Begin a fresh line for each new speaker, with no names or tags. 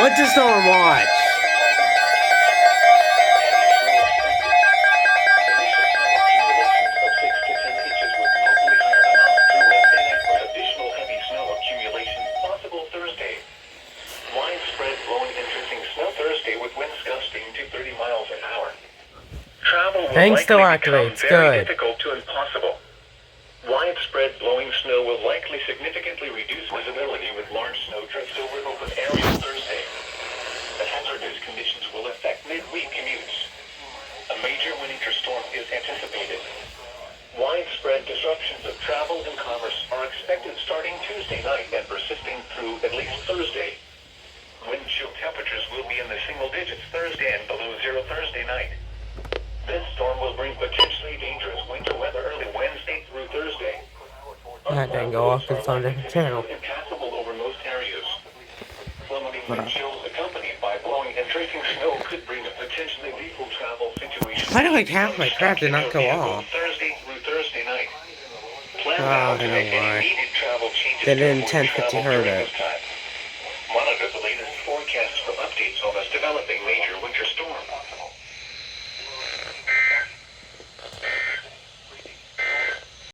What's the storm watch?
Widespread blowing and drifting snow Thursday with winds gusting to 30 miles an hour. Travel will
Thing still
likely become
activates.
very
Good.
difficult to impossible. Widespread blowing snow will likely significantly reduce visibility with large snow drifts over open areas Thursday. The hazardous conditions will affect midweek commutes. A major winter storm is anticipated. Widespread disruptions of travel and commerce are expected starting Tuesday night and persisting through at least Thursday. Wind chill temperatures will be in the single digits Thursday and below zero Thursday night. This storm will bring potentially dangerous winter weather early Wednesday through Thursday.
That didn't go off. It's on a different channel.
Impassable over most areas. Plummeting wind chills accompanied by blowing and drifting snow could bring a potentially lethal travel situation.
Why do like half my crap did not go off?
Thursday through Thursday night.
Oh, I know why. They didn't intend to hurt it.